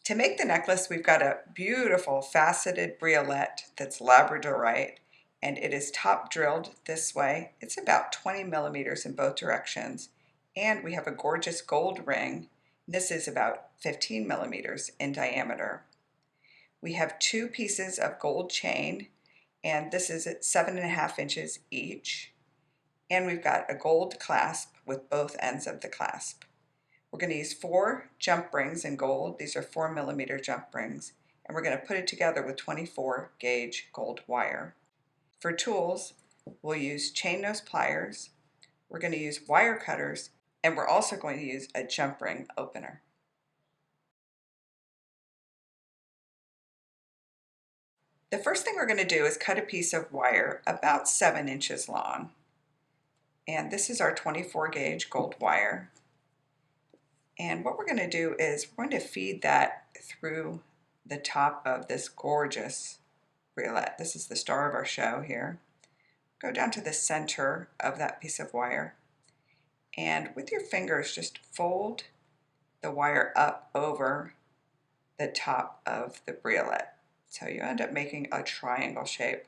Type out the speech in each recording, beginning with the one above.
To make the necklace, we've got a beautiful faceted briolette that's Labradorite, and it is top drilled this way. It's about 20 millimeters in both directions, and we have a gorgeous gold ring. This is about 15 millimeters in diameter. We have 2 pieces of gold chain, and this is at 7.5 inches each. And we've got a gold clasp with both ends of the clasp. We're going to use 4 jump rings in gold. These are 4 millimeter jump rings, and we're going to put it together with 24 gauge gold wire. For tools, we'll use chain nose pliers, we're going to use wire cutters, and we're also going to use a jump ring opener. The first thing we're going to do is cut a piece of wire about 7 inches long. And this is our 24 gauge gold wire. And what we're going to do is we're going to feed that through the top of this gorgeous briolette. This is the star of our show here. Go down to the center of that piece of wire, and with your fingers just fold the wire up over the top of the briolette. So you end up making a triangle shape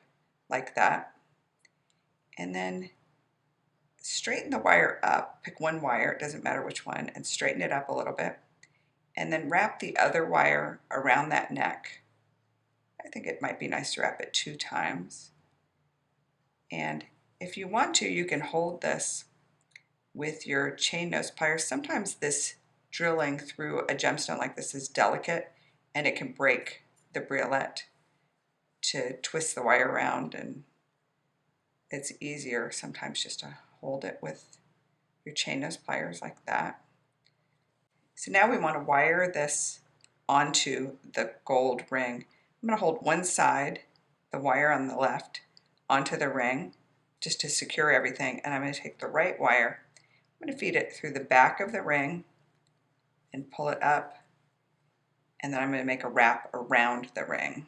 like that. And then straighten the wire up, pick one wire, it doesn't matter which one, and straighten it up a little bit. And then wrap the other wire around that neck. I think it might be nice to wrap it 2 times. And if you want to, you can hold this with your chain nose pliers. Sometimes this drilling through a gemstone like this is delicate, and it can break the briolette to twist the wire around, and it's easier sometimes just to hold it with your chain nose pliers like that. So now we want to wire this onto the gold ring. I'm going to hold one side, the wire on the left, onto the ring just to secure everything, and I'm going to take the right wire. I'm going to feed it through the back of the ring and pull it up, and then I'm going to make a wrap around the ring.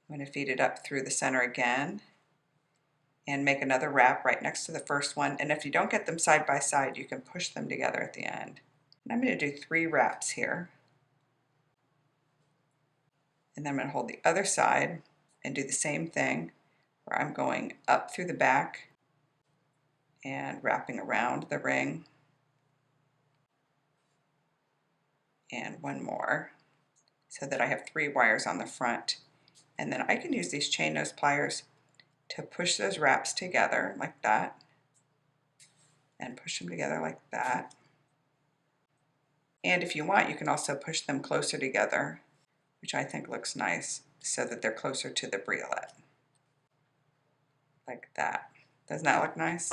I'm going to feed it up through the center again and make another wrap right next to the first one. And if you don't get them side by side, you can push them together at the end. And I'm going to do 3 wraps here. And then I'm going to hold the other side and do the same thing, where I'm going up through the back and wrapping around the ring. And one more, so that I have 3 wires on the front. And then I can use these chain nose pliers to push those wraps together like that, and push them together like that. And if you want, you can also push them closer together, which I think looks nice, so that they're closer to the briolette. Like that. Doesn't that look nice?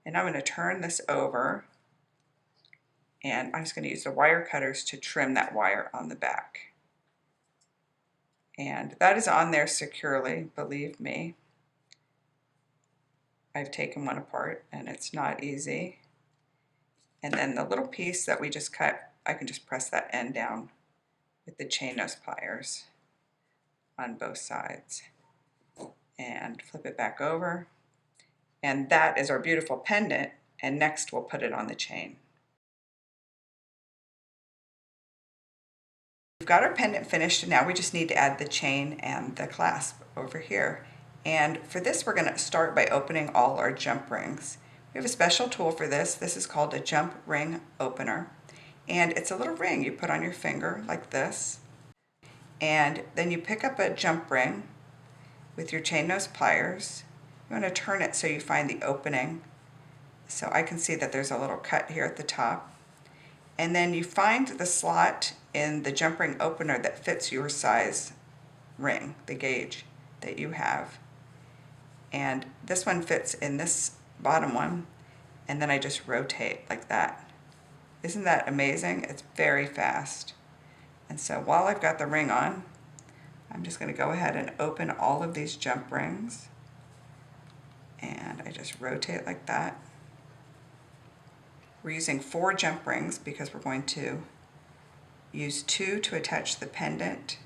And I'm going to turn this over, and I'm just going to use the wire cutters to trim that wire on the back. And that is on there securely, believe me. I've taken one apart and it's not easy. And then the little piece that we just cut, I can just press that end down with the chain nose pliers on both sides and flip it back over. And that is our beautiful pendant, and next we'll put it on the chain. We've got our pendant finished, and now we just need to add the chain and the clasp over here. And for this, we're going to start by opening all our jump rings. We have a special tool for this. This is called a jump ring opener. And it's a little ring you put on your finger like this. And then you pick up a jump ring with your chain nose pliers. You want to turn it so you find the opening. So I can see that there's a little cut here at the top. And then you find the slot in the jump ring opener that fits your size ring, the gauge that you have. And this one fits in this bottom one, and then I just rotate like that. Isn't that amazing? It's very fast. And so while I've got the ring on, I'm just going to go ahead and open all of these jump rings, and I just rotate like that. We're using 4 jump rings because we're going to use 2 to attach the pendant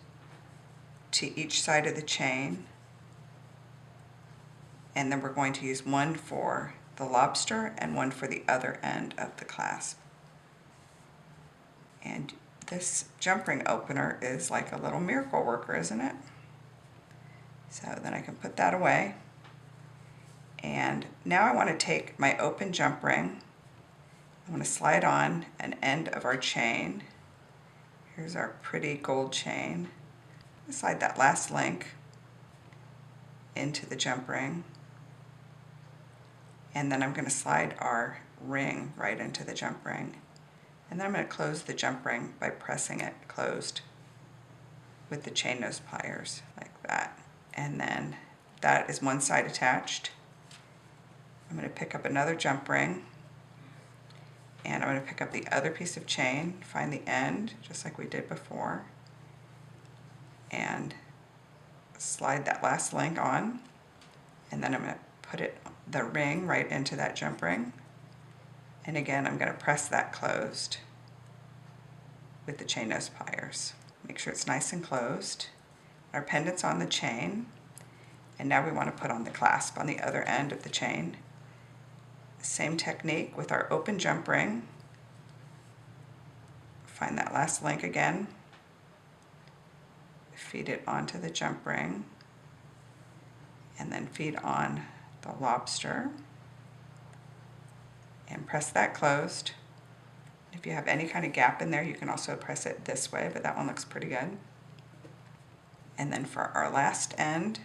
to each side of the chain, and then we're going to use 1 for the lobster and 1 for the other end of the clasp. And This jump ring opener is like a little miracle worker, isn't it? So then I can put that away. And now I want to take my open jump ring. I'm going to slide on an end of our chain. Here's our pretty gold chain. Slide that last link into the jump ring. And then I'm going to slide our ring right into the jump ring. And then I'm going to close the jump ring by pressing it closed with the chain nose pliers, like that. And then that is one side attached. I'm going to pick up another jump ring, and I'm going to pick up the other piece of chain, find the end, just like we did before, and slide that last link on. And then I'm going to put the ring right into that jump ring. And again, I'm going to press that closed with the chain nose pliers. Make sure it's nice and closed. Our pendant's on the chain, and now we want to put on the clasp on the other end of the chain. Same technique with our open jump ring. Find that last link again, feed it onto the jump ring, and then feed on the lobster, and press that closed. If you have any kind of gap in there, you can also press it this way, but that one looks pretty good. And then for our last end,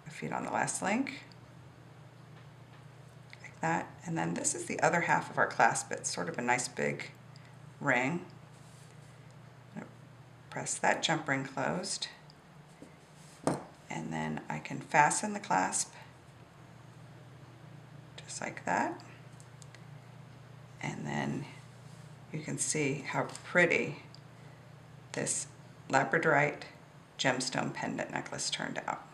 feed on the last link, like that. And then this is the other half of our clasp. It's sort of a nice big ring. Press that jump ring closed, and then I can fasten the clasp just like that. And then you can see how pretty this Labradorite Gemstone Pendant Necklace turned out.